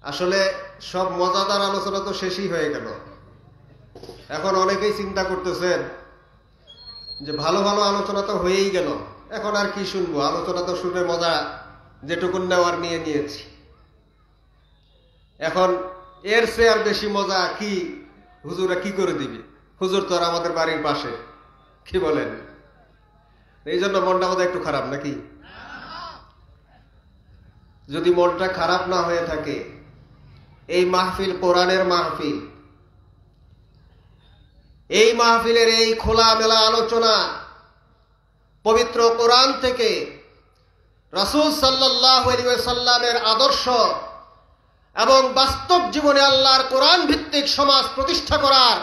আসলে সব মজাদার আলোচনা তো শেষই হয়ে গেল। এখন অনেকেই চিন্তা করতেছেন যে ভালো ভালো আলোচনা তো হয়েই গেল, এখন আর কি শুনবো, আলোচনা তো শুনে মজা যেটুকুন নেওয়ার নিয়ে নিয়েছি, এখন এর চেয়ে আর বেশি মজা কি হুজুরা কি করে দিবে? হুজুর তো আর আমাদের বাড়ির পাশে, কি বলেন? এই জন্য মনটা বোধহয় একটু খারাপ নাকি? যদি মনটা খারাপ না হয়ে থাকে, এই মাহফিল কোরআনের মাহফিল, এই মাহফিলের এই খোলামেলা আলোচনা পবিত্র কোরআন থেকে রাসূল সাল্লাল্লাহু আলাইহি ওয়াসাল্লামের আদর্শ এবং বাস্তব জীবনে আল্লাহর কোরআন ভিত্তিক সমাজ প্রতিষ্ঠা করার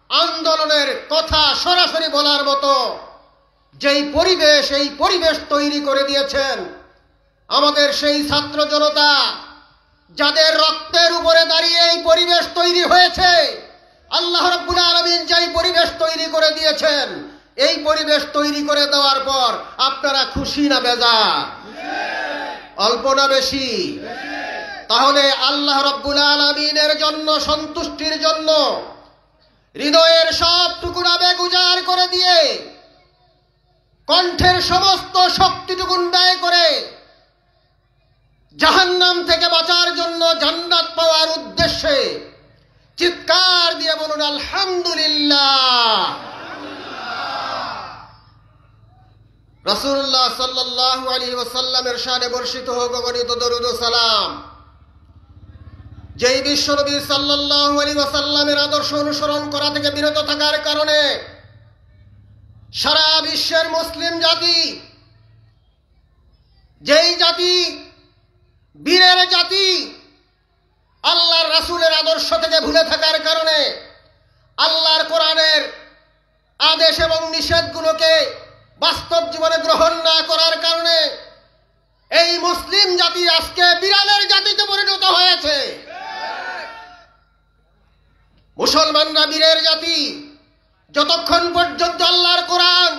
আন্দোলনের কথা সরাসরি বলার মতো যেই পরিবেশ, এই পরিবেশ তৈরি করে দিয়েছেন আমাদের সেই ছাত্র জনতা, যাদের রক্তের উপরে দাঁড়িয়ে এই পরিবেশ তৈরি হয়েছে। আল্লাহ রাব্বুল আলামিন যেই পরিবেশ তৈরি করে দিয়েছেন, এই পরিবেশ তৈরি করে দেওয়ার পর আপনারা খুশি না বেজার? অল্প না বেশি? তাহলে আল্লাহ রাব্বুল আলামিনের জন্য, সন্তুষ্টির জন্য হৃদয়ের সব টুকুরা আবেগ উজাড় করে দিয়ে, কণ্ঠের সমস্ত শক্তিটুকুন ব্যয় করে জাহান্নাম থেকে বাঁচার জন্য, জান্নাত পাওয়ার উদ্দেশ্যে চিৎকার দিয়ে বলুন আলহামদুলিল্লাহ। রাসূলুল্লাহ সাল্লাল্লাহু আলাইহি ওয়াসাল্লামের শানে বর্ষিত হোক অগণিত দরুদ ও সালাম। যেই বিশ্বনবী সাল্লাল্লাহু আলাইহি ওয়াসাল্লামের আদর্শ অনুসরণ করা থেকে বিরত থাকার কারণে সারা বিশ্বের মুসলিম জাতি, যেই জাতি বীরের জাতি, আল্লাহর রাসূলের আদর্শ থেকে ভুলে থাকার কারণে, আল্লাহর কোরআনের আদেশ এবং নিষেধগুলোকে বাস্তব জীবনে গ্রহণ না করার কারণে এই মুসলিম জাতি আজকে বিড়ালের জাতিতে পরিণত হয়েছে। মুসলমানরা বীরের জাতি, যতক্ষণ পর্যন্ত আল্লাহর কোরআন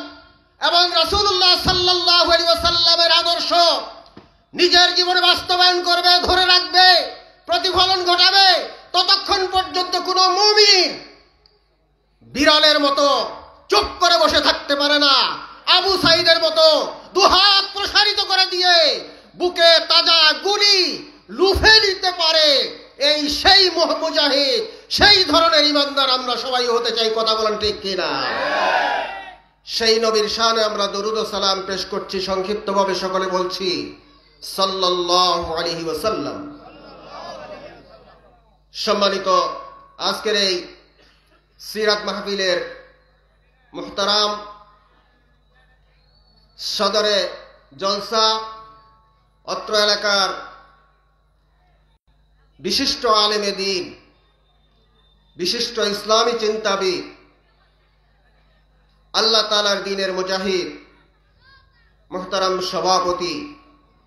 এবং রাসূলুল্লাহ সাল্লাল্লাহু আলাইহি ওয়াসাল্লামের আদর্শ নিজের জীবনে বাস্তবায়ন করবে, ধরে রাখবে, প্রতিফলন ঘটাবে, ততক্ষণ পর্যন্ত কোনো মুমিন বিড়ালের মতো চুপ করে বসে থাকতে পারে না। আবু সাইদের মতো দুহাত প্রসারিত করে দিয়ে বুকে তাজা গুলি লুফে নিতে পারে, এই সেই মুজাহিদ, সেই ধরনের ইমানদার আমরা সবাই হতে চাই। কথা বলেন ঠিক কিনা? সেই নবীর শানে আমরা দরুদ ও সালাম পেশ করছি। সংক্ষিপ্তভাবে সকলে বলছি সাল্লাল্লাহু আলাইহি ওয়াসাল্লাম। সম্মানিত আজকের এই সিরাত মাহফিলের মুহতারাম সদরে জলসা, অত্র এলাকার বিশিষ্ট আলেমে দ্বীন, বিশিষ্ট ইসলামী চিন্তাবিদ, আল্লাহ তাআলার দ্বীনের মুজাহিদ, মুহতারাম সভাপতি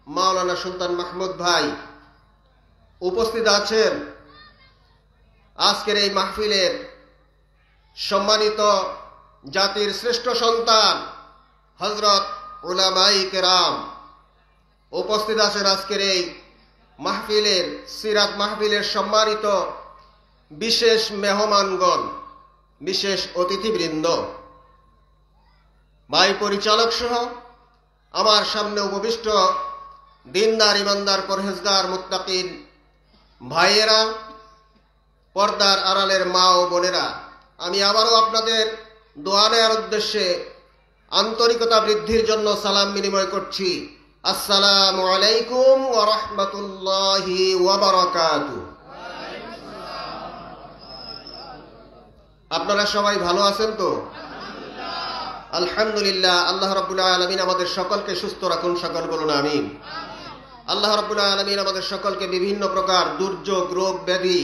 মাওলানা সুলতান মাহমুদ ভাই উপস্থিত আছেন। আজকের এই মাহফিলের সম্মানিত জাতির শ্রেষ্ঠ সন্তান হযরত উলামায়ে কেরাম উপস্থিত আছেন। আজকের এই মাহফিলের, সিরাত মাহফিলের সম্মানিত বিশেষ মেহমানগণ, বিশেষ অতিথিবৃন্দ, ভাই পরিচালক সহ আমার সামনে উপবিষ্ট দিনদার, ইমানদার, পরহেজগার, মুত্তাকিন ভাইয়েরা, পর্দার আড়ালের মা ও বোনেরা, আমি আবারও আপনাদের দোয়া নেয়ার উদ্দেশ্যে আন্তরিকতা বৃদ্ধির জন্য সালাম বিনিময় করছি। আসসালামু আলাইকুম ওয়া রাহমাতুল্লাহি ওয়া বারাকাতুহু। আপনারা সবাই ভালো আছেন তো? আলহামদুলিল্লাহ। আল্লাহ রাব্বুল আলামিন আমাদের সকলকে সুস্থ রাখুন, সকল বলুন আমিন। আল্লাহ রাব্বুল আলামিন আমাদের সকলকে বিভিন্ন প্রকার দুর্যোগ, রোগ ব্যাধি,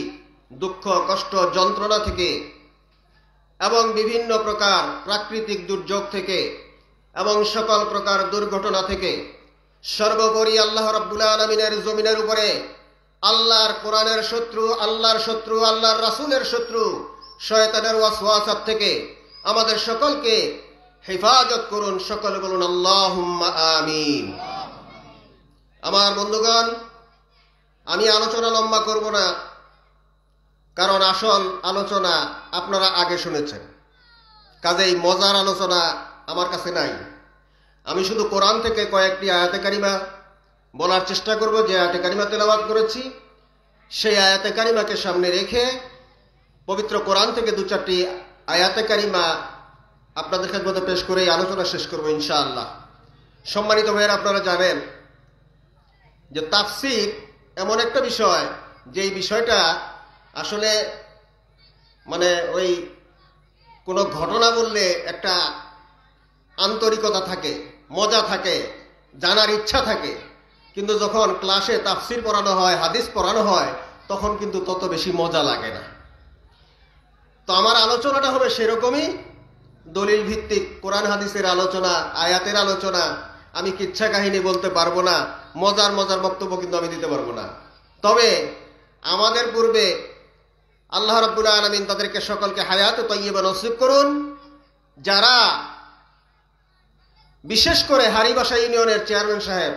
দুঃখ, কষ্ট, যন্ত্রণা থেকে এবং বিভিন্ন প্রকার প্রাকৃতিক দুর্যোগ থেকে এবং সকল প্রকার দুর্ঘটনা থেকে, সর্বোপরি আল্লাহ রাব্বুল আলামিনের জমিনের উপরে আল্লাহর কোরআনের শত্রু, আল্লাহর শত্রু, আল্লাহর রাসূলের শত্রু শয়তানের ওয়াসওয়াসা থেকে আমাদের সকলকে হেফাজত করুন, সকলে বলুন আল্লাহুম্মা আমিন। আমার বন্ধুগণ, আমি আলোচনা লম্বা করব না, কারণ আসল আলোচনা আপনারা আগে শুনেছেন। কাজেই মজার আলোচনা আমার কাছে নাই। আমি শুধু কোরআন থেকে কয়েকটি আয়াতে কারিমা বলার চেষ্টা করব। যে আয়াতে কারিমা তেলাওয়াত করেছি সেই আয়াতে কারিমাকে সামনে রেখে পবিত্র কোরআন থেকে 2-4টি আয়াতে কারিমা আপনাদের খেদমতে পেশ করে আলোচনা শেষ করব ইনশাআল্লাহ। সম্মানিত ভাইয়েরা, আপনারা জানেন যে তাফসীর এমন একটা বিষয়, যেই বিষয়টা আসলে ওই কোনো ঘটনা বললে একটা আন্তরিকতা থাকে, মজা থাকে, জানার ইচ্ছা থাকে, কিন্তু যখন ক্লাসে তাফসীর পড়ানো হয়, হাদিস পড়ানো হয়, তখন কিন্তু তত বেশি মজা লাগে না। তো আমার আলোচনাটা হবে সেরকমই, দলিল ভিত্তিক কোরআন হাদিসের আলোচনা, আয়াতের আলোচনা। আমি কিচ্ছা কাহিনী বলতে পারবো না, মজার মজার বক্তব্য কিন্তু আমি দিতে পারবো না। তবে আমাদের পূর্বে আল্লাহ রাব্বুল আলামিন তাদেরকে সকলকে হায়াত তাইয়্যিবা নসিব করুন। যারা বিশেষ করে হারিবাসা ইউনিয়নের চেয়ারম্যান সাহেব,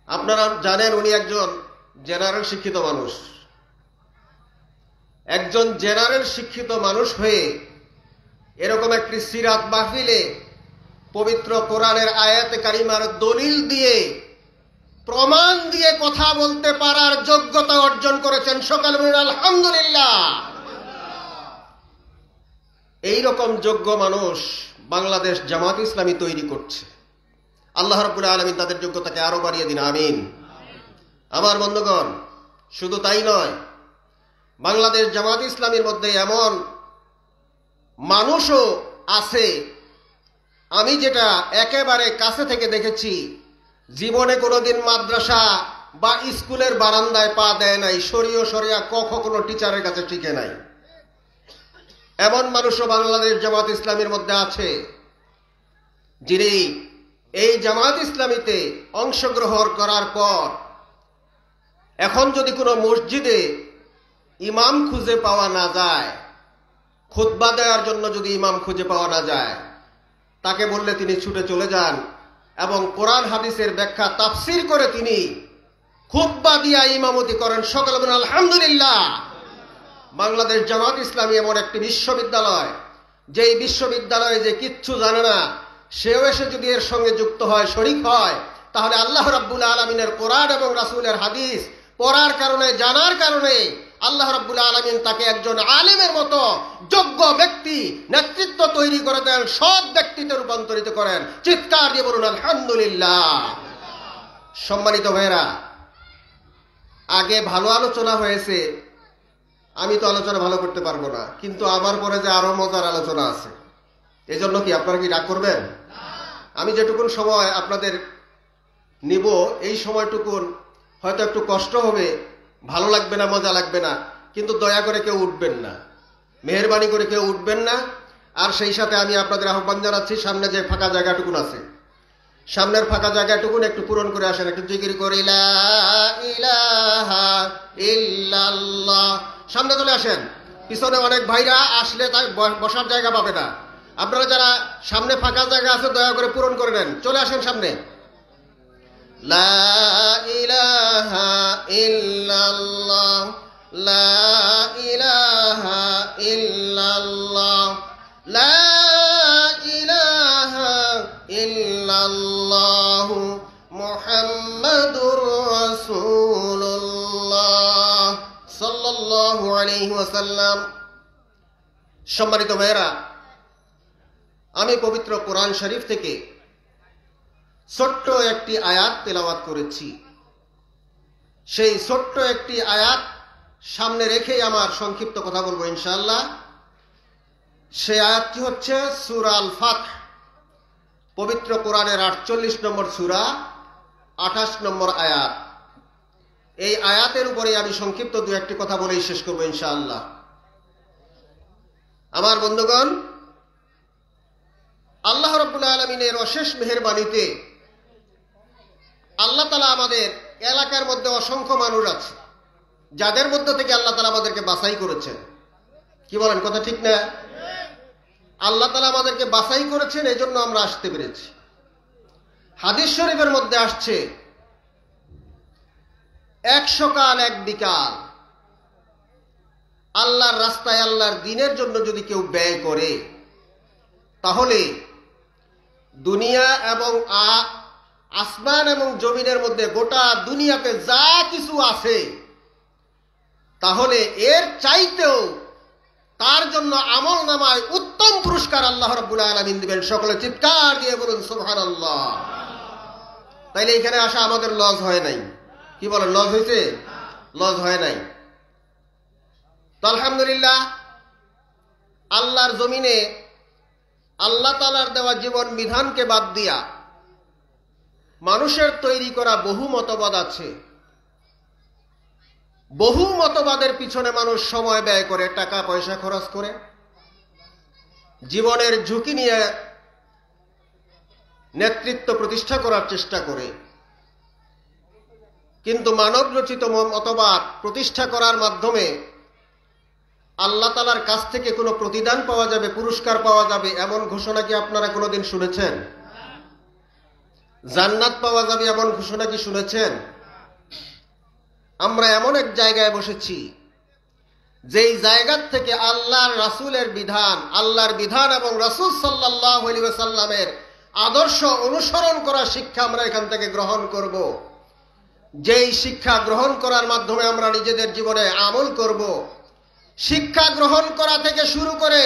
আপনারা জানেন উনি একজন জেনারেল শিক্ষিত মানুষ। একজন জেনারেল শিক্ষিত মানুষ হয়ে এরকম একটি সিরাত মাহফিলে পবিত্র কোরআনের আয়াতে কারিমার দলিল দিয়ে, প্রমাণ দিয়ে কথা বলতে পারার যোগ্যতা অর্জন করেছেন। সকলে বলুন আলহামদুলিল্লাহ। এইরকম যোগ্য মানুষ বাংলাদেশ জামাত ইসলামী তৈরি করছে। আল্লাহ রাব্বুল আলামিন তাদের যোগ্যতাকে আরো বাড়িয়ে দিন, আমিন। আমার বন্ধুগণ, শুধু তাই নয়, বাংলাদেশ জামাত ইসলামীর মধ্যে এমন মানুষও আছে, আমি যেটা একেবারে কাছে থেকে দেখেছি, জীবনে কোনোদিন মাদ্রাসা বা স্কুলের বারান্দায় পা দেয় নাই, শরিয়া কোনো টিচারের কাছে টিকে নাই। এমন মানুষও বাংলাদেশ জামাত ইসলামীর মধ্যে আছে, যিনি এই জামাত ইসলামীতে অংশগ্রহণ করার পর এখন যদি কোনো মসজিদে ইমাম খুঁজে পাওয়া না যায়, খুতবা দেওয়ার জন্য যদি ইমাম খুঁজে পাওয়া না যায়, তাকে বললে তিনি ছুটে চলে যান এবং কোরআন হাদিসের ব্যাখ্যা তাফসীর করে তিনি খুতবা দিয়া ইমামতি করেন। সকলে বলেন আলহামদুলিল্লাহ। বাংলাদেশ জামাত ইসলামী এমন একটি বিশ্ববিদ্যালয়, যেই বিশ্ববিদ্যালয়ে যে কিচ্ছু জানে না, সেও এসে যদি এর সঙ্গে যুক্ত হয়, শরীক হয়, তাহলে আল্লাহ রাব্বুল আলামিনের কোরআন এবং রাসূলের হাদিস পড়ার কারণে, জানার কারণে আল্লাহ রাব্বুল আলামিন তাকে একজন আলেমের মতো যোগ্য ব্যক্তি, নেতৃত্ব তৈরি করে দেন, সৎ ব্যক্তিতে রূপান্তরিত করেন। চিৎকার দিয়ে বলুন আলহামদুলিল্লাহ। সম্মানিত ভাইয়েরা, আগে ভালো আলোচনা হয়েছে, আমি তো আলোচনা ভালো করতে পারবো না, কিন্তু আমার পরে যে আরো মজার আলোচনা আছে, এই জন্য কি আপনারা কি রাগ করবেন? আমি যেটুকুন সময় আপনাদের নিব, এই সময়টুকুন হয়তো একটু কষ্ট হবে, ভালো লাগবে না, মজা লাগবে না, কিন্তু দয়া করে কেউ উঠবেন না, মেহেরবানি করে কেউ উঠবেন না। আর সেই সাথে আমি আপনাদের আহ্বান জানাচ্ছি, সামনে যে ফাঁকা জায়গাটুকুন আছে, সামনের ফাঁকা জায়গাটুকুন একটু পূরণ করে আসেন, একটু জিকির করে লা ইলাহা ইল্লাল্লাহ। সামনে চলে আসেন, পিছনে অনেক ভাইরা আসলে তাই বসার জায়গা পাবে না। আপনারা যারা সামনে ফাঁকা জায়গা আছে দয়া করে পূরণ করে নেন, চলে আসেন সামনে। লা ইলাহা ইল্লাল্লাহ, লা ইলাহা ইল্লাল্লাহ, লা ইলাহা ইল্লাল্লাহ, মুহাম্মাদুর রাসূলুল্লাহ সাল্লাল্লাহু আলাইহি ওয়াসাল্লাম। সম্মানিত ভাইয়েরা, আমি পবিত্র কোরআন শরীফ থেকে ছোট্ট একটি আয়াত তেলাওয়াত করেছি। সেই ছোট্ট একটি আয়াত সামনে রেখেই আমার সংক্ষিপ্ত কথা বলবো ইনশাআল্লাহ। সেই আয়াতটি হচ্ছে সূরা আল ফাতহ, পবিত্র কোরআনের 48 নম্বর সূরা, 28 নম্বর আয়াত। এই আয়াতের উপরে আমি সংক্ষিপ্ত দু একটি কথা বলেই শেষ করবো ইনশাআল্লাহ। আমার বন্ধুগণ, আল্লাহ রাব্বুল আলামিনের অশেষ মেহেরবানিতে আল্লাহ তাআলা আমাদের এলাকার মধ্যে অসংখ্য মানুষ আছে, যাদের মধ্য থেকে আল্লাহ তাআলা আমাদেরকে বাছাই করেছেন। কি বলেন, কথা ঠিক না? আল্লাহ তাআলা আমাদেরকে বাছাই করেছেন, এই জন্য আমরা আসতে পেরেছি। হাদিস শরীফের মধ্যে আসছে 100 কাল 1 বিকাল আল্লাহর রাস্তায় আল্লাহর দ্বীনের জন্য যদি কেউ ব্যয় করে, তাহলে দুনিয়া এবং আসমান এবং জমিনের মধ্যে গোটা দুনিয়াতে যা কিছু আছে, তাহলে এর চাইতেও তার জন্য আমল নামায় উত্তম পুরস্কার আল্লাহ রাব্বুল আলামিন দিবেন। সকলে চিৎকার দিয়ে বলুন সুবহানাল্লাহ। তাইলে এখানে আসা আমাদের লস হয় নাই। কি বলেন, লস হয়েছে? লস হয় নাই। তো আলহামদুলিল্লাহ, আল্লাহর জমিনে আল্লাহ তাআলার দেওয়া জীবন বিধানকে বাদ দিয়া মানুষের তৈরি করা বহু মতবাদ আছে। বহু মতবাদের পিছনে মানুষ সময় ব্যয় করে, টাকা পয়সা খরচ করে, জীবনের ঝুঁকি নিয়ে নেতৃত্ব প্রতিষ্ঠা করার চেষ্টা করে। কিন্তু মানব রচিত মতবাদ প্রতিষ্ঠা করার মাধ্যমে আল্লাহ তাআলার কাছ থেকে কোনো প্রতিদান পাওয়া যাবে, পুরস্কার পাওয়া যাবে, এমন ঘোষণা কি আপনারা কোনোদিন শুনেছেন? জান্নাত পাওয়া যাবে এমন ঘোষণা কি শুনেছেন? আমরা এমন এক জায়গায় বসেছি যেই জায়গার থেকে আল্লাহর রাসূলের বিধান, আল্লাহর বিধান এবং রাসূল সাল্লাল্লাহু আলাইহি ওয়াসাল্লামের আদর্শ অনুসরণ করার শিক্ষা আমরা এখান থেকে গ্রহণ করব। যেই শিক্ষা গ্রহণ করার মাধ্যমে আমরা নিজেদের জীবনে আমল করব। শিক্ষা গ্রহণ করা থেকে শুরু করে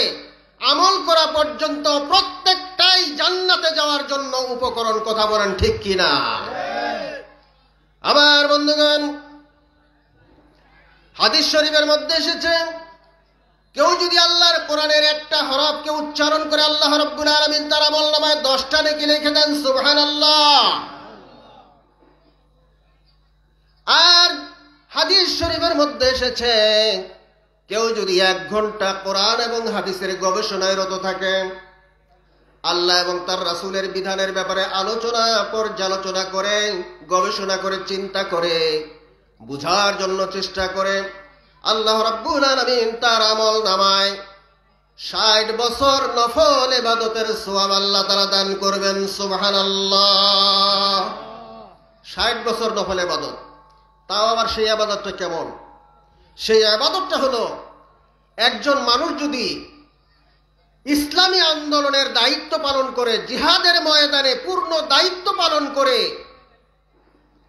আমল করা পর্যন্ত প্রত্যেকটাই জান্নাতে যাওয়ার জন্য উপকরণ। কথা বলেন ঠিক কিনা? আমার বন্ধুগণ, হাদিস শরীফের মধ্যে এসেছে, কেউ যদি আল্লাহর কোরআনের একটা হরফকে উচ্চারণ করে আল্লাহ রাব্বুল আলামিন তার আমলনামায় 10টা নেকি লিখে দেন। সুবহানাল্লাহ। আর হাদিস শরীফের মধ্যে এসেছে, কেউ যদি 1 ঘন্টা কোরআন এবং হাদিসের গবেষণায় রত থাকে, আল্লাহ এবং তার রাসূলের বিধানের ব্যাপারে আলোচনা পর্যালোচনা করে, গবেষণা করে, চিন্তা করে, বুঝার জন্য চেষ্টা করে, আল্লাহ রাব্বুল আলামিন তার আমল নামায় 60 বছর নফল ইবাদতের সওয়াব আল্লাহ তাআলা দান করবেন। সুবহানাল্লাহ। 60 বছর নফল ইবাদত। তাও আবার সেই ইবাদতটা কেমন? সেই ইবাদতটা হলো, একজন মানুষ যদি ইসলামী আন্দোলনের দায়িত্ব পালন করে, জিহাদের ময়দানে পূর্ণ দায়িত্ব পালন করে,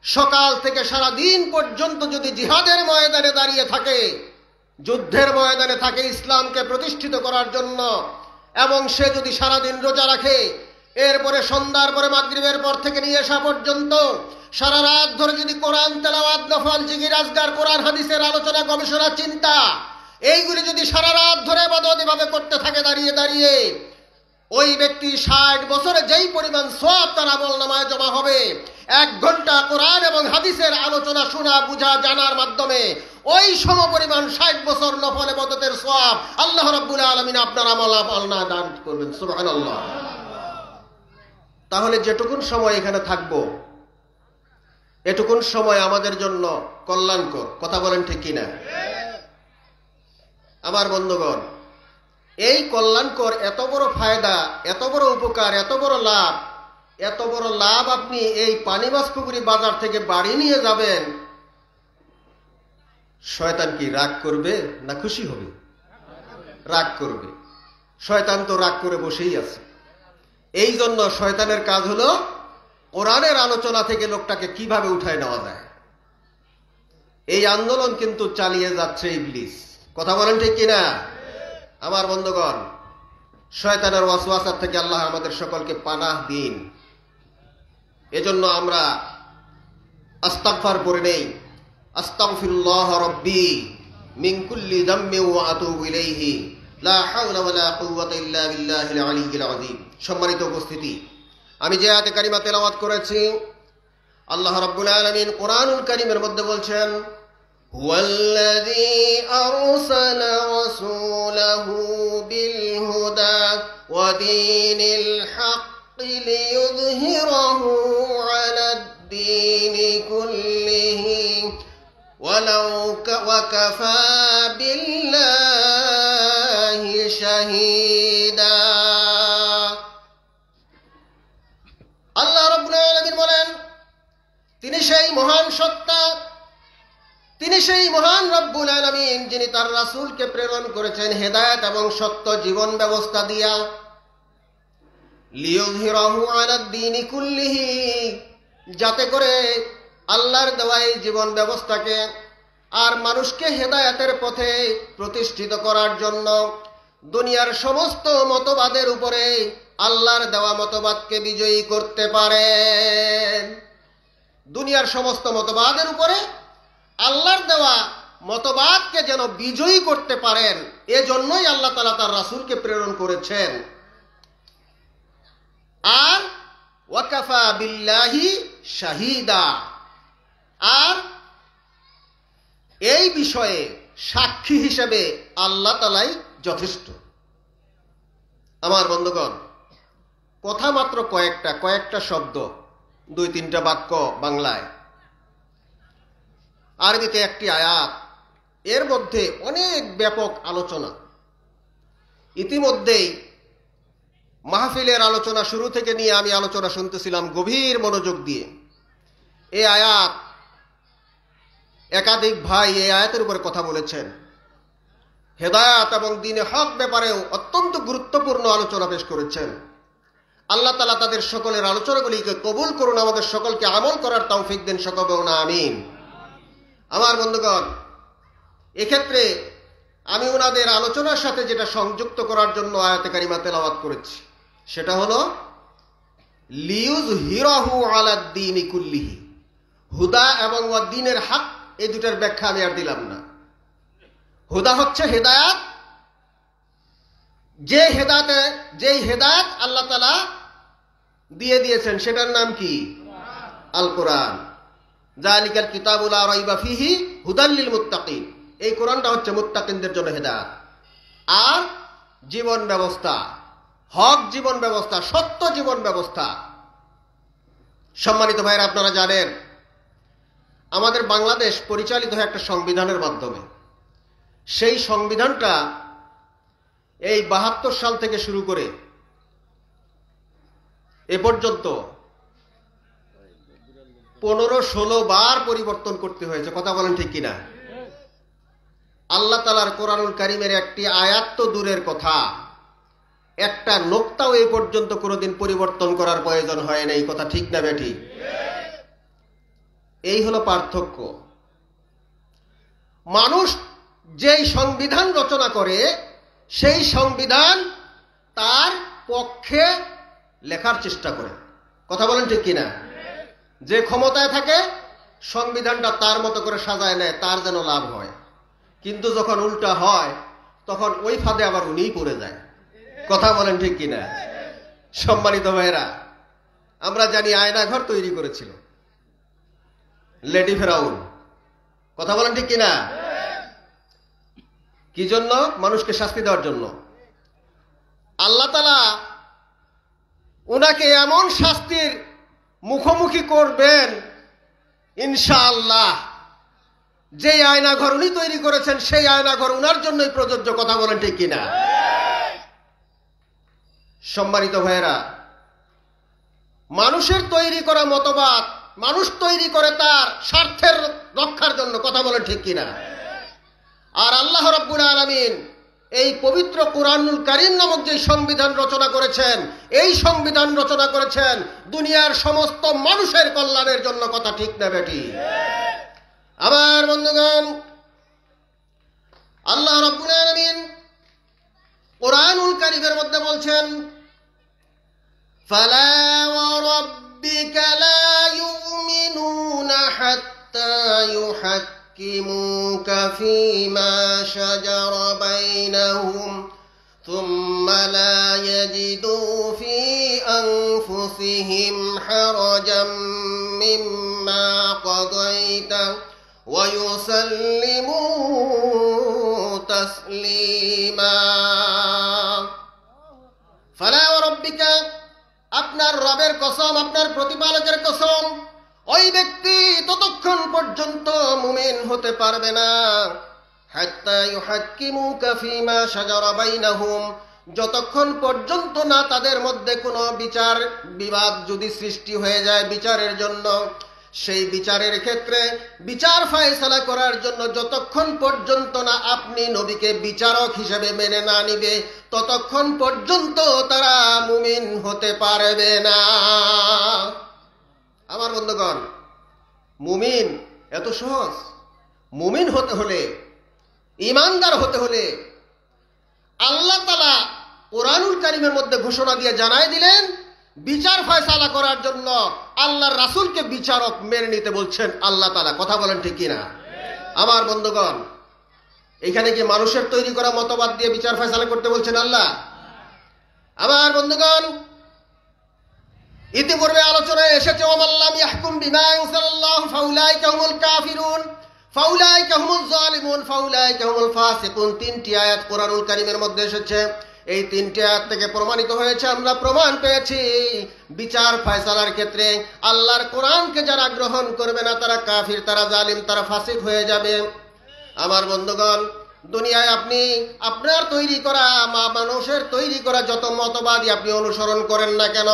সকাল থেকে সারা দিন পর্যন্ত যদি জিহাদের ময়দানে দাঁড়িয়ে থাকে, যুদ্ধের ময়দানে থাকে ইসলামকে প্রতিষ্ঠিত করার জন্য, এবং সে যদি সারা দিন রোজা রাখে, এরপরে সন্ধ্যার পরে মাগরিবের পর থেকে নিয়ে আসা পর্যন্ত সারা রাত ধরে যদি কোরআন তেলাওয়াত, নফল জিকির, আজকার, কোরআন হাদিসের আলোচনা, গবেষণা, চিন্তা, এইগুলি যদি সারা রাত ধরে ইবাদত এভাবে করতে থাকে দাঁড়িয়ে দাঁড়িয়ে, ওই ব্যক্তি 60 বছরে যেই পরিমাণ সওয়াব তার আমলনামায় জমা হবে, 1 ঘন্টা কোরআন এবং হাদিসের আলোচনা শোনা, বুঝা, জানার মাধ্যমে ওই সমপরিমাণ 60 বছর নফল ইবাদতের সওয়াব আল্লাহ রাব্বুল আলামিন আপনার আমলনামায় দান করবেন। সুবহানাল্লাহ। তাহলে যেটুকুন সময় এখানে থাকবো, এটুকুন সময় আমাদের জন্য কল্যাণকর। কথা বলেন ঠিক কিনা? আমার বন্ধুগণ, এই কল্যাণকর এত বড় ফায়দা, এত বড় উপকার, এত বড় লাভ আপনি এই পানিবাসপুকুরি বাজার থেকে বাড়ি নিয়ে যাবেন, শয়তান কি রাগ করবে না খুশি হবে? রাগ করবে। শয়তান তো রাগ করে বসেই আছে। এই জন্য শয়তানের কাজ হলো কোরআনের আলোচনা থেকে লোকটাকে কিভাবে উঠায় নেওয়া যায়। এই আন্দোলন কিন্তু চালিয়ে যাচ্ছে ইবলিস। কথা বলেন ঠিক কিনা? আমার বন্ধুগণ, শয়তানের ওয়াসওয়াসা থেকে আল্লাহ আমাদের সকলকে পানাহ দিন। এজন্য আমরা আস্তাগফার পড়ে নেই, আস্তাগফিরুল্লাহ রাব্বি মিন কুল্লি যামবি ওয়া আতুবু ইলাইহি লা হাওলা ওয়ালা কুওয়াতা ইল্লা বিল্লাহিল আলিয়্যিল আযীম। সম্মানিত উপস্থিতি, আমি যে আয়াতে কারিমা তেলাওয়াত করেছি, আল্লাহ রাব্বুল আলামিন কোরআনুল কারীমের মধ্যে বলছেন, হুয়াল্লাযী আরসালা রাসূলাহু বিল হুদা ওয়া দীনিল হাক্কি লিইয়ুযহিরাহু আলাদ-দীনি কুল্লিহি ওয়ালাউ কাফা বিল্লাহি শাহীদা। আল্লাহ রাব্বুল আলামিন বলেন, তিনি সেই মহান সত্তা তিনি সেই মহান রব্বুল আলামিন যিনি তার রাসূলকে প্রেরণ করেছেন হেদায়েত এবং সত্য জীবন ব্যবস্থা দিয়া, লিয়ুযহিরাহু আলাদ দীনি কুল্লিহি, যাতে করে আল্লাহর দেওয়া এই জীবন ব্যবস্থাকে আর মানুষকে হেদায়েতের পথে প্রতিষ্ঠিত করার জন্য দুনিয়ার সমস্ত মতবাদের উপরে আল্লাহর দেওয়া মতবাদকে বিজয়ী করতে পারেন। দুনিয়ার সমস্ত মতবাদের উপরে আল্লাহর দেওয়া মতবাদকে যেন বিজয়ী করতে পারেন, এজন্যই আল্লাহ তাআলা তার রাসূলকে প্রেরণ করেছেন। আর ওয়াকাফা বিল্লাহি শাহিদা, আর এই বিষয়ে সাক্ষী হিসেবে আল্লাহ তাআলাই যথেষ্ট। আমার বন্ধুগণ, কথা মাত্র কয়েকটা শব্দ, 2-3টা বাক্য বাংলায়, আরবিতে একটি আয়াত, এর মধ্যে অনেক ব্যাপক আলোচনা। ইতিমধ্যেই মাহফিলের আলোচনা শুরু থেকে নিয়ে আমি আলোচনা শুনতেছিলাম গভীর মনোযোগ দিয়ে। এই আয়াত, একাধিক ভাই এই আয়াতের উপরে কথা বলেছেন। হেদায়েত এবং দ্বীনে হক ব্যাপারেও অত্যন্ত গুরুত্বপূর্ণ আলোচনা পেশ করেছেন। আল্লাহ তাআলা তাদের সকলের আলোচনাগুলিকে কবুল করুন, আমাদের সকলকে আমল করার তৌফিক দেন, সকলে বলুন আমিন। আমার বন্ধুগণ, এক্ষেত্রে আমি ওনাদের আলোচনার সাথে যেটা সংযুক্ত করার জন্য আয়াতে কারিমা তেলাওয়াত করেছি, সেটা হলো লিয়ুযহিরাহু আলাদ দীনি কুল্লিহি। হুদা এবং দ্বীনের হক, এই দুটার ব্যাখ্যা আমি আর দিলাম না। হুদা হচ্ছে হেদায়েত, যেই হেদায়েত আল্লাহ তাআলা দিয়ে দিয়েছেন সেটার নাম কি? আল কোরআন। যালিকাল কিতাবু লা রাইবা ফিহি হুদাল লিল মুত্তাকিন, এই কোরআনটা হচ্ছে মুত্তাকিনদের জন্য হেদায়েত। আর জীবন ব্যবস্থা, হক জীবন ব্যবস্থা, সত্য জীবন ব্যবস্থা। সম্মানিত ভাইরা, আপনারা জানেন আমাদের বাংলাদেশ পরিচালিত হয় একটা সংবিধানের মাধ্যমে। সেই সংবিধানটা এই 72 সাল থেকে শুরু করে এ পর্যন্ত 15-16 বার পরিবর্তন করতে হয়েছে। কথা বলেন ঠিক কিনা? আল্লাহ তাআলার কোরআনুল কারীমের একটি আয়াত তো দূরের কথা, একটা নোক্তাও এই পর্যন্ত কোনোদিন পরিবর্তন করার প্রয়োজন হয় না। এই কথা ঠিক না বেঠিক? এই হলো পার্থক্য। মানুষ যেই সংবিধান রচনা করে, সেই সংবিধান তার পক্ষে লেখার চেষ্টা করে। কথা বলেন ঠিক কিনা? যে ক্ষমতায় থাকে সংবিধানটা তার মতো করে সাজায় নেয়, তার যেন লাভ হয়। কিন্তু যখন উল্টা হয় তখন ওই ফাঁদে আবার উনিই পড়ে যায়। কথা বলেন ঠিক কিনা? সম্মানিত ভাইরা, আমরা জানি আয়নাঘর তৈরি করেছিল লেডি ফেরাউন। কথা বলেন ঠিক কিনা? কি জন্য? মানুষকে শাস্তি দেওয়ার জন্য। আল্লাহ তাআলা উনাকে এমন শাস্তির মুখোমুখি করবেন ইনশাআল্লাহ, যে আয়নাঘর উনি তৈরি করেছেন সেই আয়নাঘর উনার জন্যই প্রযোজ্য। কথা বলেন ঠিক কিনা? সম্মানিত ভাইয়েরা, মানুষের তৈরি করা মতবাদ মানুষ তৈরি করে তার স্বার্থের রক্ষার জন্য। কথা বলেন ঠিক কিনা? আর আল্লাহ রাব্বুল আলামিন এই পবিত্র কোরআনুল কারীম নামক যে সংবিধান রচনা করেছেন, এই সংবিধান রচনা করেছেন দুনিয়ার সমস্ত মানুষের কল্যাণের জন্য। কথা ঠিক না বেটি? আমার বন্ধুগণ, আল্লাহ রাব্বুল আলামিন কোরআনুল কারীমের মধ্যে বলছেন, ফালা ওয়া রাব্বিকা লা ইউমিনুনা হাত্তা يحكموك فيما شجر بينهم ثم لا يجدوا في أنفسهم حرجا مما قضيت ويسلموا تسليما। فلا وربك, আপনার রবের কসম, আপনার প্রতিপালকের কসম, ওই ব্যক্তি ততক্ষণ পর্যন্ত মুমিন হতে পারবে না হাত্তা ইউহাক্কিমুকা ফীমা শাজারা বাইনাহুম, যতক্ষণ পর্যন্ত না তাদের মধ্যে কোনো বিচার বিবাদ যদি সৃষ্টি হয়ে যায় বিচারের জন্য, সেই বিচারের ক্ষেত্রে বিচার ফয়সালা করার জন্য যতক্ষণ পর্যন্ত না আপনি নবীকে বিচারক হিসেবে মেনে না নিবে ততক্ষণ পর্যন্ত তারা মুমিন হতে পারবে না। আমার বন্ধুগণ, মুমিন এত সহজ? মুমিন হতে হলে, ঈমানদার হতে হলে আল্লাহ তাআলা কোরআনুল কারীমের মধ্যে ঘোষণা দিয়ে জানাই দিলেন বিচার ফয়সালা করার জন্য আল্লাহর রাসূলকে বিচারক মেনে নিতে বলছেন আল্লাহ তাআলা। কথা বলেন ঠিক কিনা? আমার বন্ধুগণ, এখানে কি মানুষের তৈরি করা মতবাদ দিয়ে বিচার ফয়সালা করতে বলছেন আল্লাহ? আমার বন্ধুগণ, ইতিপূর্বে আলোচনায় এসেছে ওয়ামাল্লাম ইয়াহকুম বিমা আনজালাল্লাহু ফাউলাইকা হুমুল কাফিরুন ফাউলাইকা হুমুজ জালিমুন ফাউলাইকা হুমুল ফাসিকুন। তিনটি আয়াত কোরআনুল কারীমের মধ্যে এসেছে। এই তিনটি আয়াত থেকে প্রমাণিত হয়েছে, আমরা প্রমাণ পেয়েছি বিচার ফয়সালার ক্ষেত্রে আল্লাহর কোরআনকে যারা গ্রহণ করবে না তারা কাফির, তারা জালিম, তারা ফাসিক হয়ে যাবে। আমার বন্ধুগণ, দুনিয়ায় আপনি আপনার তৈরি করা মানুষের তৈরি করা যত মতবাদই আপনি অনুসরণ করেন না কেন,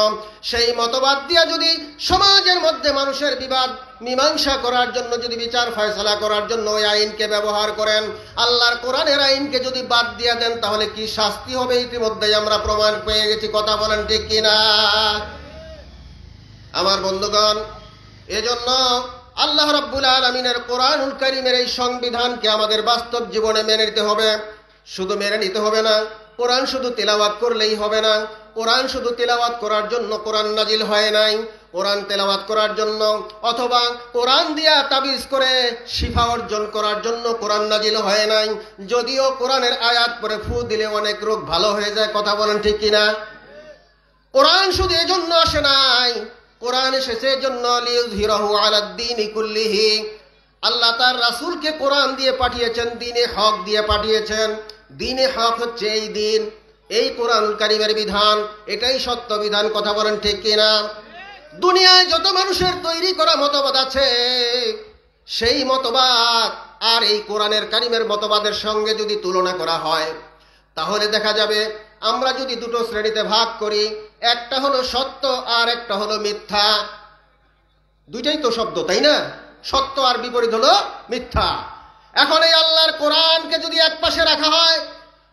সেই মতবাদ দিয়ে যদি সমাজের মধ্যে মানুষের বিবাদ মীমাংসা করার জন্য, যদি বিচার ফয়সালা করার জন্য ওই আইনকে ব্যবহার করেন, আল্লাহর কোরআনের আইনকে যদি বাদ দিয়ে দেন তাহলে কি শাস্তি হবে ইতিমধ্যেই আমরা প্রমাণ পেয়ে গেছি। কথা বলেন ঠিক কিনা? আমার বন্ধুগণ, এজন্য আল্লাহ রাব্বুল আলামিনের কোরআনুল কারীমের এই সংবিধানকে আমাদের বাস্তব জীবনে মেনে নিতে হবে। শুধু মেনে নিতে হবে না, কোরআন শুধু তেলাওয়াত করলেই হবে না। কোরআন শুধু তেলাওয়াত করার জন্য কোরআন নাজিল হয় নাই। কোরআন তেলাওয়াত করার জন্য অথবা কোরআন দিয়া তাবিজ করে শিফা অর্জন করার জন্য কোরআন নাজিল হয় নাই। যদিও কোরআনের আয়াত পড়ে ফু দিলে অনেক রোগ ভালো হয়ে যায়। কথা বলেন ঠিক কিনা? কোরআন শুধু এজন্য আসে নাই, কোরআন এসেছে জন্য লিইয়ুযহিরাহু আলাদ-দীনি কুল্লিহি। আল্লাহ তার রাসূলকে কোরআন দিয়ে পাঠিয়েছেন, দ্বীনে হক দিয়ে পাঠিয়েছেন। দ্বীনে হক হচ্ছে এই দিন, এই কোরআনুল কারীমের বিধান, এটাই সত্য বিধান। কথা বলেন ঠিক কিনা? দুনিয়ায় যত মানুষের তৈরি করা মতবাদ আছে, সেই মতবাদ আর এই কোরআনের কারীমের মতবাদের সঙ্গে যদি তুলনা করা হয় তাহলে দেখা যাবে আমরা যদি দুটো শ্রেণীতে ভাগ করি, একটা হলো সত্য আর একটা হলো মিথ্যা। দুইটাই তো শব্দ, তাই না? সত্য আর বিপরীত হলো মিথ্যা। এখন এই আল্লাহর কোরআনকে যদি এক পাশে রাখা হয়,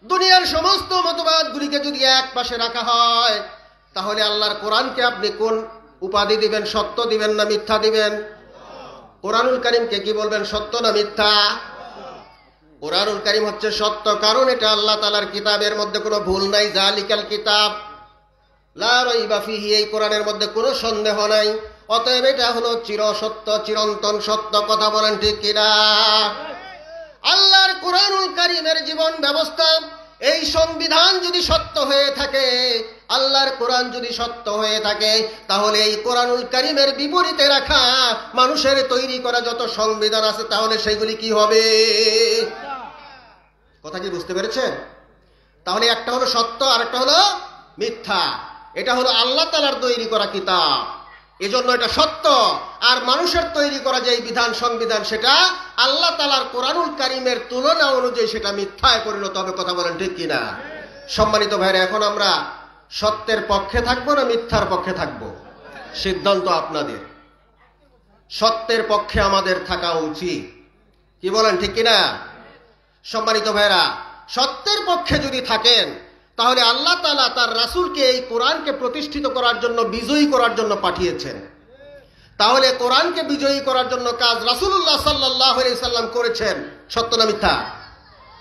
দুনিয়ার সমস্ত মতবাদগুলিকে যদি এক পাশে রাখা হয়, তাহলে আল্লাহর কোরআনকে আপনি কোন উপাধি দিবেন? সত্য দিবেন না মিথ্যা দিবেন? কোরআনুল কারীমকে কি বলবেন, সত্য না মিথ্যা? কোরআনুল কারীম হচ্ছে সত্য, কারণ এটা আল্লাহ তাআলার কিতাবের মধ্যে কোনো ভুল নাই। জালিকাল কিতাব লা রাইবা ফিহি, এই কোরআনের মধ্যে কোনো সন্দেহ নাই। অতএব এটা হলো চিরসত্য, চিরন্তন সত্য। কথা বলেন ঠিক কিনা? আল্লাহর কোরআনুল কারীমের জীবন ব্যবস্থা, এই সংবিধান যদি সত্য হয়ে থাকে, আল্লাহর কোরআন যদি সত্য হয়ে থাকে, তাহলে এই কোরআনুল কারীমের বিপরীতে রাখা মানুষের তৈরি করা যত সংবিধান আছে তাহলে সেগুলি কি হবে? কথা কি বুঝতে পেরেছেন? তাহলে একটা হলো সত্য আর একটা হলো মিথ্যা। এটা হলো আল্লাহ তাআলার তৈরি করা কিতাব, এজন্য এটা সত্য। আর মানুষের তৈরি করা যে বিধান সংবিধান, সেটা আল্লাহ তাআলার কোরআনুল কারীমের তুলনা অনুযায়ী সেটা মিথ্যায় পরিণত হবে। কথা বলেন ঠিক কিনা? সম্মানিত ভাইরা, এখন আমরা সত্যের পক্ষে থাকবো না মিথ্যার পক্ষে থাকবো? সিদ্ধান্ত আপনাদের। সত্যের পক্ষে আমাদের থাকা উচিত। কি বলেন ঠিক কিনা? সম্মানিত ভাইরা, সত্যের পক্ষে যদি থাকেন তাহলে আল্লাহ তাআলা তার রাসূলকে এই কোরআনকে প্রতিষ্ঠিত করার জন্য, বিজয়ী করার জন্য পাঠিয়েছেন। তাহলে কোরআনকে বিজয়ী করার জন্য কাজ রাসূলুল্লাহ সাল্লাল্লাহু আলাইহি সাল্লাম করেছেন। সত্য না মিথ্যা?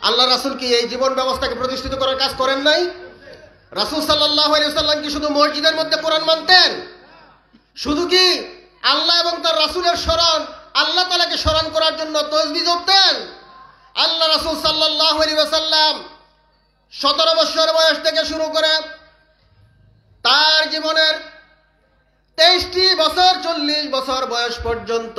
আল্লাহ রাসূল কি এই জীবন ব্যবস্থাকে প্রতিষ্ঠিত করার কাজ করেন নাই? রাসূল সাল্লাল্লাহু আলাইহি সাল্লাম কি শুধু মসজিদের মধ্যে কোরআন মানতেন? শুধু কি আল্লাহ এবং তার রাসূলের স্মরণ, আল্লাহ তাআলাকে স্মরণ করার জন্য তাসবিহ জপতেন? আল্লাহ রাসূল সাল্লাল্লাহু আলাইহি ওয়াসাল্লাম 17 বছর বয়স থেকে শুরু করে তার জীবনের 23টি বছর 40 বছর বয়স পর্যন্ত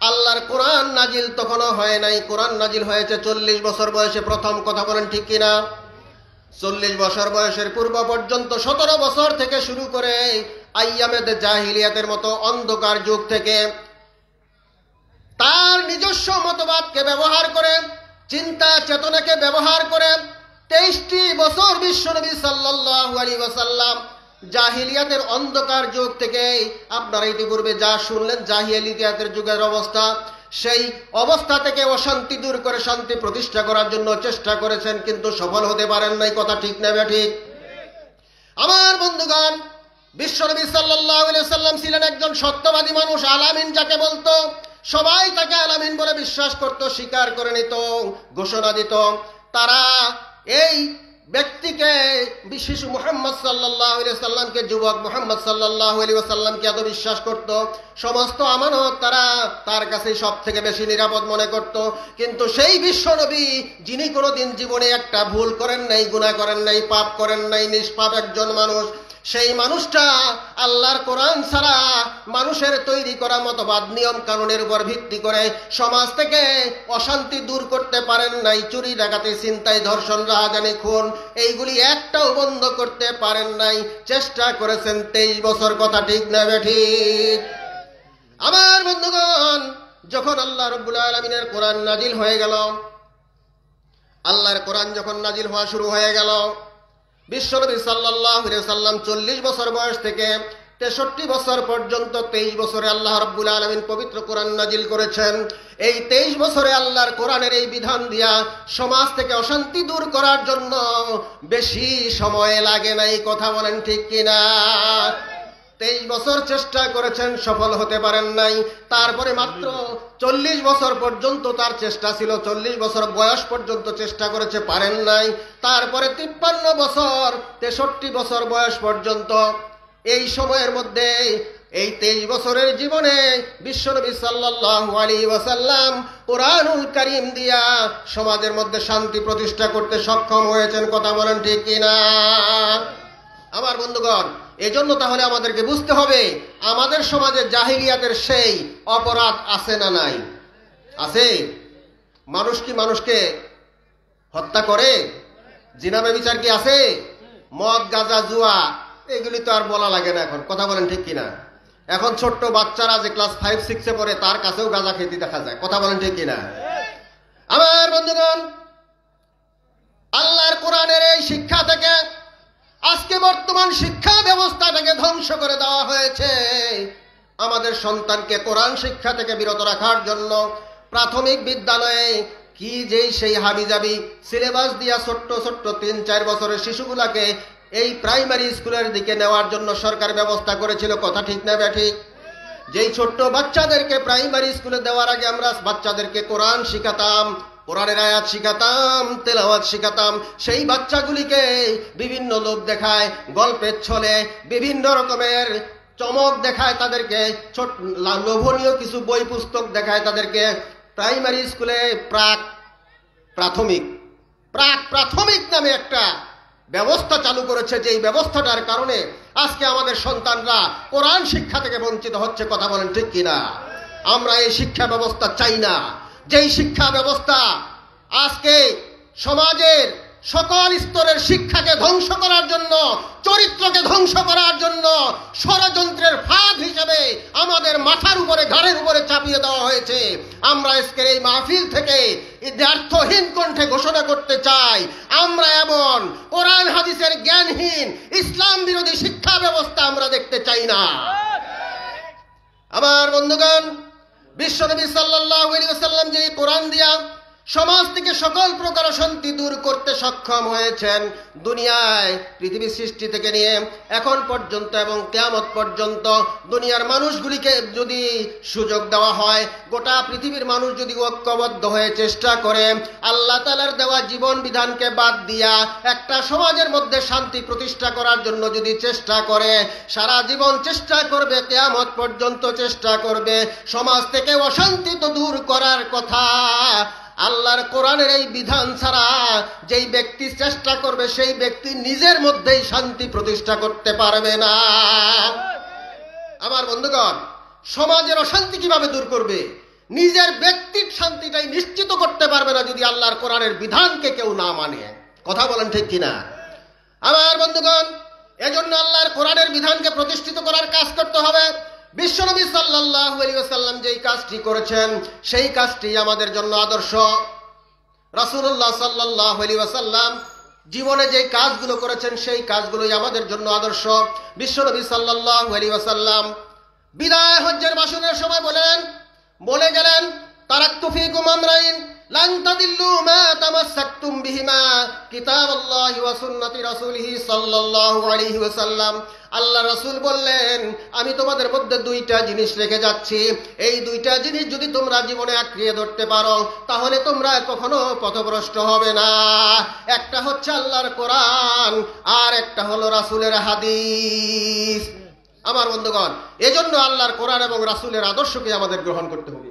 আল্লাহর কোরআন নাজিল তখনও হয় নাই। কোরআন নাজিল হয়েছে 40 বছর বয়সে প্রথম। কথা বলেন ঠিক কিনা? 40 বছর বয়সের পূর্ব পর্যন্ত 17 বছর থেকে শুরু করে আইয়ামে জাহিলিয়াতের মতো অন্ধকার যুগ থেকে তার নিজস্ব মতবাদকে ব্যবহার করে, চিন্তা চেতনাকে ব্যবহার করে 23টি বছর বিশ্বনবী সাল্লাল্লাহু আলাইহি ওয়াসাল্লাম জাহিলিয়াতের অন্ধকার যুগ থেকে আপনারা ইতিপূর্বে যা শুনলেন জাহিলিয়াতের যুগের অবস্থা, সেই অবস্থা থেকে অশান্তি দূর করে শান্তি প্রতিষ্ঠা করার জন্য চেষ্টা করেছেন, কিন্তু সফল হতে পারেন নাই। কথা ঠিক না ঠিক? আমার বন্ধুগণ, বিশ্বনবী সাল্লাল্লাহু আলাইহি সাল্লাম ছিলেন একজন সত্যবাদী মানুষ। আলামিন যাকে বলতো সবাই তাকে আলামিন বলে বিশ্বাস করত, স্বীকার করে নিত, ঘোষণা দিত। তারা এই ব্যক্তিকে, শিশু মুহাম্মদ সাল্লাল্লাহু আলাইহি সাল্লামকে, যুবক মুহাম্মদ সাল্লাল্লাহু আলাইহি সাল্লামকে এত বিশ্বাস করত, সমস্ত আমানত তারা তার কাছে সব থেকে বেশি নিরাপদ মনে করত। কিন্তু সেই বিশ্বনবী, যিনি কোনোদিন জীবনে একটা ভুল করেন নাই, গুনাহ করেন নাই, পাপ করেন নাই, নিষ্পাপ একজন মানুষ, সেই মানুষটা আল্লাহর কোরআন ছাড়া মানুষের তৈরি করা মতবাদ, নিয়ম কানুনের উপর ভিত্তি করে সমাজ থেকে অশান্তি দূর করতে পারেন নাই। চুরি, ডাকাতি, ছিনতাই, ধর্ষণ, রাহাজানি, খুন, এইগুলি একটাও বন্ধ করতে পারেন নাই। চেষ্টা করেছেন 23 বছর। কথা ঠিক না ঠিক? আমার বন্ধুগণ, যখন আল্লাহ রাব্বুল আলামিনের কোরআন নাজিল হয়ে গেল, আল্লাহর কোরআন যখন নাজিল হওয়া শুরু হয়ে গেল, বিশ্বনবী সাল্লাল্লাহু আলাইহি সাল্লাম 40 বছর বয়স থেকে 63 বছর পর্যন্ত 23 বছরে আল্লাহ রাব্বুল আলামিন পবিত্র কোরআন নাজিল করেছেন। এই 23 বছরে আল্লাহর কোরআনের এই বিধান দিয়া সমাজ থেকে অশান্তি দূর করার জন্য বেশি সময় লাগে নাই। কথা বলেন ঠিক কিনা? 23 বছর চেষ্টা করেছেন, সফল হতে পারেন নাই। তারপরে মাত্র 40 বছর পর্যন্ত তার চেষ্টা ছিল, 40 বছর বয়স পর্যন্ত চেষ্টা করেছে, পারেন নাই। তারপরে 53 বছর, 63 বছর বয়স পর্যন্ত, এই সময়ের মধ্যে, এই 23 বছরের জীবনে বিশ্বনবী সাল্লাল্লাহু আলাইহি ওয়াসাল্লাম কোরআনুল কারীম দিয়া সমাজের মধ্যে শান্তি প্রতিষ্ঠা করতে সক্ষম হয়েছেন। কথা বলেন ঠিক কিনা? আমার বন্ধুগণ, এজন্য তাহলে আমাদেরকে বুঝতে হবে, আমাদের সমাজে জাহিলিয়াতের সেই অপরাধ আছে না নাই? আছে। মানুষ কি মানুষকে হত্যা করে? জিনা ব্যভিচার কি আছে? মদ, গাঁজা, জুয়া, এগুলি তো আর বলা লাগে না এখন। কথা বলেন ঠিক কিনা? এখন ছোট্ট বাচ্চারা যে ক্লাস 5-6 পড়ে, তার কাছেও গাঁজা খেতে দেখা যায়। কথা বলেন ঠিক কিনা? আমার বন্ধুগণ, আল্লাহর কোরআনের এই শিক্ষা থেকে আজকে বর্তমান শিক্ষা ব্যবস্থাটাকে ধ্বংস করে দেওয়া হয়েছে। আমাদের সন্তানকে কোরআন শিক্ষা থেকে বিরত রাখার জন্য প্রাথমিক বিদ্যালয়ে কি যেই সেই হাবিজাবি সিলেবাস দিয়া ছোট্ট ছোট্ট 3-4 বছরের শিশুগুলাকে এই প্রাইমারি স্কুলের দিকে নেওয়ার জন্য সরকার ব্যবস্থা করেছিল। কথা ঠিক না ঠিক? যেই ছোট্ট বাচ্চাদেরকে প্রাইমারি স্কুলে দেওয়ার আগে আমরা বাচ্চাদেরকে কোরআন শিখাতাম, কোরআনের আয়াত শিখাতাম, তেলাওয়াত শিখাতাম, সেই বাচ্চাগুলিকে বিভিন্ন লোভ দেখায়, গল্পের ছলে বিভিন্ন রকমের চমক দেখায়, তাদেরকে লোভনীয় কিছু বই পুস্তক দেখায়, তাদেরকে প্রাইমারি স্কুলে প্রাথমিক নামে একটা ব্যবস্থা চালু করেছে। যে এই ব্যবস্থাটার কারণে আজকে আমাদের সন্তানরা কোরআন শিক্ষা থেকে বঞ্চিত হচ্ছে। কথা বলেন ঠিক কিনা? আমরা এই শিক্ষা ব্যবস্থা চাই না। যেই শিক্ষা ব্যবস্থা আজকে সমাজের সকল স্তরের শিক্ষাকে ধ্বংস করার জন্য, চরিত্রকে ধ্বংস করার জন্য ষড়যন্ত্রের ফাঁদ হিসেবে আমাদের মাথার উপরে, ঘাড়ের উপরে চাপিয়ে দেওয়া হয়েছে। আমরা আজকের এই মাহফিল থেকে দ্ব্যর্থহীন কণ্ঠে ঘোষণা করতে চাই, আমরা এমন কোরআন হাদিসের জ্ঞানহীন ইসলাম বিরোধী শিক্ষা ব্যবস্থা আমরা দেখতে চাই না। আমার বন্ধুগণ, বিশ্বনবী সাল্লাল্লাহু আলাইহি ওয়াসাল্লাম যে কোরআন দিয়া সমাজ থেকে সকল প্রকার অশান্তি দূর করতে সক্ষম হয়েছেন, দুনিয়ায় পৃথিবী সৃষ্টি থেকে নিয়ে এখন পর্যন্ত এবং কিয়ামত পর্যন্ত দুনিয়ার মানুষগুলিকে যদি সুযোগ দেওয়া হয়, গোটা পৃথিবীর মানুষ যদি ঐক্যবদ্ধ হয়ে চেষ্টা করে আল্লাহ তাআলার দেওয়া জীবন বিধানকে বাদ দিয়া একটা সমাজের মধ্যে শান্তি প্রতিষ্ঠা করার জন্য যদি চেষ্টা করে, সারা জীবন চেষ্টা করবে, কিয়ামত পর্যন্ত চেষ্টা করবে, সমাজ থেকে অশান্তি তো দূর করার কথা, আল্লাহর কোরআনের এই বিধান ছাড়া যেই ব্যক্তি চেষ্টা করবে সেই ব্যক্তি নিজের মধ্যেই শান্তি প্রতিষ্ঠা করতে পারবে না। আমার বন্ধুগণ, সমাজের অশান্তি কিভাবে দূর করবে? নিজের ব্যক্তির শান্তিটাই নিশ্চিত করতে পারবে না যদি আল্লাহর কোরআনের বিধানকে কেউ না মানে। কথা বলেন ঠিক কিনা? আমার বন্ধুগণ, এজন্য আল্লাহর কোরআনের বিধানকে প্রতিষ্ঠিত করার কাজ করতে হবে। বিশ্বনবী সাল্লাল্লাহু আলাইহি ওয়াসাল্লাম যেই কাজটি করেছেন সেই কাজটি আমাদের জন্য আদর্শ। রাসূলুল্লাহ সাল্লাল্লাহু আলাইহি ওয়াসাল্লাম জীবনে যে কাজগুলো করেছেন সেই কাজগুলোই আমাদের জন্য আদর্শ। বিশ্বনবী সাল্লাল্লাহু আলাইহি ওয়াসাল্লাম বিদায় হজ্জের ভাষণের সময় বলে গেলেন, তারাকতু ফীকুম আমরাইন লান তাদিল্লু মা তামাসসাকতুম বিহিমা কিতাবাল্লাহি ওয়া সুন্নতি রাসূলিহি সাল্লাল্লাহু আলাইহি ওয়াসাল্লাম। আল্লাহ রাসূল বললেন, আমি তোমাদের মধ্যে দুইটা জিনিস রেখে যাচ্ছি, এই দুইটা জিনিস যদি তোমরা জীবনে আঁকড়িয়ে ধরতে পারো তাহলে তোমরা কখনো পথভ্রষ্ট হবে না। একটা হচ্ছে আল্লাহর কোরআন, আর একটা হলো রাসূলের হাদিস। আমার বন্ধুগণ, এজন্য আল্লাহর কোরআন এবং রাসূলের আদর্শকে আমাদের গ্রহণ করতে হবে।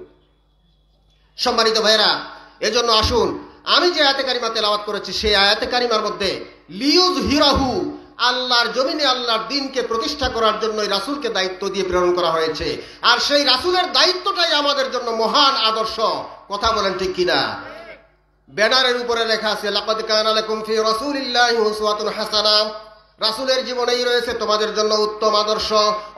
সম্মানিত ভাইরা, এজন্য আসুন, আমি যে আয়াতে কারিমা তেলাওয়াত করেছি সেই আয়াতে কারিমার মধ্যে লিইয়ুযহিরাহু, আল্লাহর জমিনে আল্লাহর দ্বীনকে প্রতিষ্ঠা করার জন্যই রাসূলকে দায়িত্ব দিয়ে প্রেরণ করা হয়েছে। আর সেই রাসূলের দায়িত্বটাই আমাদের জন্য মহান আদর্শ। কথা বলেন ঠিক কিনা? ব্যানারের উপরে লেখা আছে, লাকাদ কানা লাকুম ফি রাসূলিল্লাহি উসওয়াতুন হাসানা, রাসূলের জীবনেই রয়েছে তোমাদের জন্য উত্তম আদর্শ।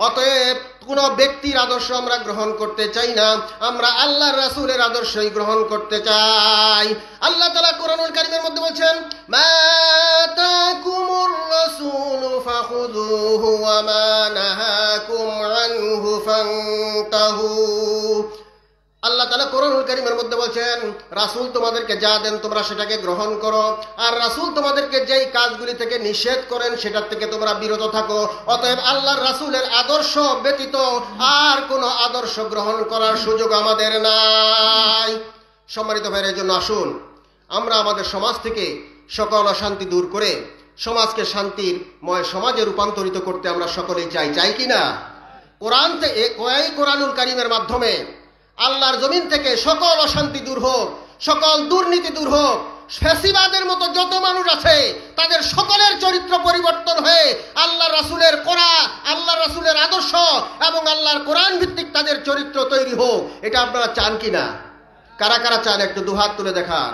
অতএব কোন ব্যক্তির আদর্শ আমরা গ্রহণ করতে চাই না, আমরা আল্লাহর রাসূলের আদর্শই গ্রহণ করতে চাই। আল্লাহ তাআলা কোরআনুল কারীমের মধ্যে বলছেন, মা তাকুমুর রাসূলু ফাখুযুহু ওয়া মা নাহাকুম আনহু ফান্তাহু। আল্লাহ তাআলা কোরআনুল কারীমের মধ্যে বলছেন, রাসূল তোমাদেরকে যা দেন তোমরা সেটাকে গ্রহণ করো, আর রাসূল তোমাদেরকে যেই কাজগুলি থেকে নিষেধ করেন সেটার থেকে তোমরা বিরত থাকো। অতএব আল্লাহর রাসূলের আদর্শ ব্যতীত আর কোনো আদর্শ গ্রহণ করার সুযোগ আমাদের নাই। সম্মানিত ভাইরা, এর জন্য আসুন আমরা আমাদের সমাজ থেকে সকল অশান্তি দূর করে সমাজকে শান্তিময় সমাজে রূপান্তরিত করতে আমরা সকলেই চাই কি না? কোরআনুল কারীমের মাধ্যমে আল্লাহর জমিন থেকে সকল অশান্তি দূর হোক, সকল দুর্নীতি দূর হোক, ফ্যাসিবাদের মতো যত মানুষ আছে তাদের সকলের চরিত্র পরিবর্তন হয়ে আল্লাহর রাসূলের কোরআন, আল্লাহর রাসূলের আদর্শ এবং আল্লাহর কোরআন ভিত্তিক তাদের চরিত্র তৈরি হোক। এটা আপনারা চান কিনা? কারা কারা চান একটু দুহাত তুলে দেখান।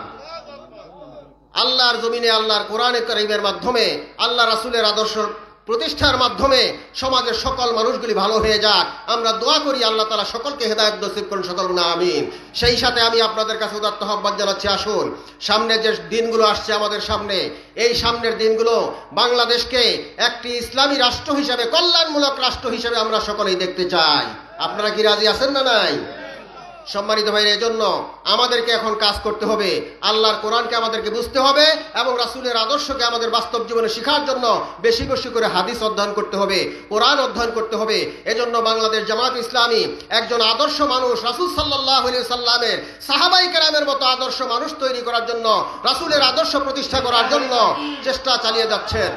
আল্লাহর জমিনে আল্লাহর কোরআনে কারীমের মাধ্যমে আল্লাহ রাসূলের আদর্শ প্রতিষ্ঠার মাধ্যমে সমাজের সকল মানুষগুলি ভালো হয়ে যাক, আমরা দোয়া করি আল্লাহ তাআলা সকলকে হেদায়েত নসিব করুন, সকল না আমিন। সেই সাথে আমি আপনাদের কাছে উদাত্ত আহ্বান জানাচ্ছি, আসুন সামনে যে দিনগুলো আসছে আমাদের সামনে, এই সামনের দিনগুলো বাংলাদেশকে একটি ইসলামী রাষ্ট্র হিসেবে, কল্যাণমূলক রাষ্ট্র হিসেবে আমরা সকলেই দেখতে চাই। আপনারা কি রাজি আছেন না নাই? সম্মানিত ভাইরা, এজন্য আমাদেরকে এখন কাজ করতে হবে, আল্লাহর কোরআনকে আমাদেরকে বুঝতে হবে এবং রাসূলের আদর্শকে আমাদের বাস্তব জীবনে শেখার জন্য বেশি বেশি করে হাদিস অধ্যয়ন করতে হবে, কোরআন অধ্যয়ন করতে হবে। এজন্য বাংলাদেশ জামাত ইসলামী একজন আদর্শ মানুষ, রাসূল সাল্লাল্লাহু আলাইহি ওয়াসাল্লামের সাহাবায়ে কেরামের মতো আদর্শ মানুষ তৈরি করার জন্য, রাসূলের আদর্শ প্রতিষ্ঠা করার জন্য চেষ্টা চালিয়ে যাচ্ছেন।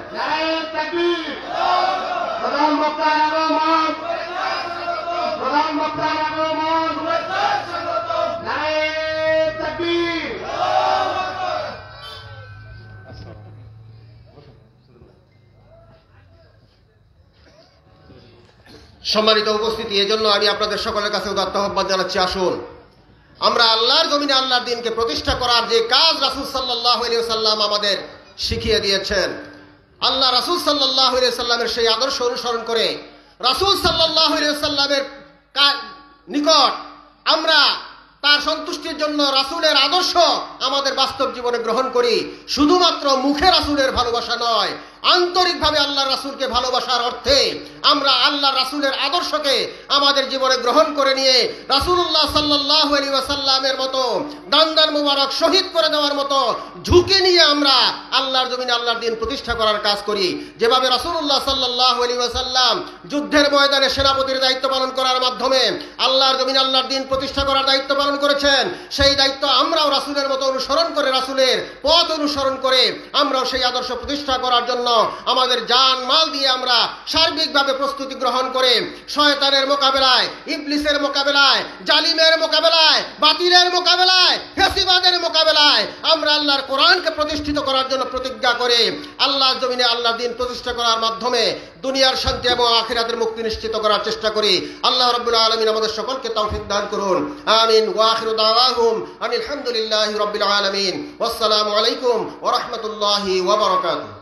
সম্মানিত উপস্থিতি, এজন্য আমি আপনাদের সকলের কাছে উদাত্ত আহ্বান জানাচ্ছি, আসুন আমরা আল্লাহর জমিনে আল্লাহর দ্বীনকে প্রতিষ্ঠা করার যে কাজ রাসূল সাল্লাল্লাহু আলাইহি ওয়াসাল্লাম আমাদের শিখিয়ে দিয়েছেন, আল্লাহ রাসূল সাল্লাল্লাহু আলাইহি ওয়াসাল্লামের সেই আদর্শ অনুসরণ করে রাসূল সাল্লাল্লাহু আলাইহি ওয়াসাল্লামের নিকট আমরা তার সন্তুষ্টির জন্য রাসূলের আদর্শ আমাদের বাস্তব জীবনে গ্রহণ করি। শুধুমাত্র মুখে রাসূলের ভালোবাসা নয়, আন্তরিকভাবে আল্লাহ রাসূলকে ভালোবাসার অর্থে আমরা আল্লাহ রাসূলের আদর্শকে আমাদের জীবনে গ্রহণ করে নিয়ে রাসূলুল্লাহ সাল্লাল্লাহু আলাইহি ওয়াসাল্লামের মতো দান মুবারক শহীদ করে দেওয়ার মতো ঝুঁকি নিয়ে আমরা আল্লাহর জমিনে আল্লাহর দ্বীন প্রতিষ্ঠা করার কাজ করি। যেভাবে রাসূলুল্লাহ সাল্লাল্লাহু আলাইহি ওয়াসাল্লাম যুদ্ধের ময়দানে সেনাপতির দায়িত্ব পালন করার মাধ্যমে আল্লাহর জমিনে আল্লাহর দ্বীন প্রতিষ্ঠা করার দায়িত্ব পালন করেছেন, সেই দায়িত্ব আমরাও রাসূলের মতো অনুসরণ করে, রাসূলের পথ অনুসরণ করে আমরাও সেই আদর্শ প্রতিষ্ঠা করার জন্য আমাদের জান মাল দিয়ে আমরা সার্বিকভাবে প্রস্তুতি গ্রহণ করে শয়তানের মোকাবেলায়, ইবলিসের মোকাবেলায়, জালিমের মোকাবেলায়, বাতিলের মোকাবেলায়, ফ্যাসিবাদের মোকাবেলায় আমরা আল্লাহর কোরআনকে প্রতিষ্ঠিত করার জন্য প্রতিজ্ঞা করে আল্লাহর জমিনে আল্লাহর দ্বীন প্রতিষ্ঠা করার মাধ্যমে দুনিয়ার শান্তি এবং আখিরাতের মুক্তি নিশ্চিত করার চেষ্টা করি। আল্লাহ রাব্বুল আলামিন আমাদের সকলকে তৌফিক দান করুন, আমিন। ওয়া আখিরু দাওয়াহুম আনিল হামদুলিল্লাহি রাব্বিল আলামিন। ওয়াসসালামু আলাইকুম ওয়া রাহমাতুল্লাহি ওয়া বারাকাতুহু।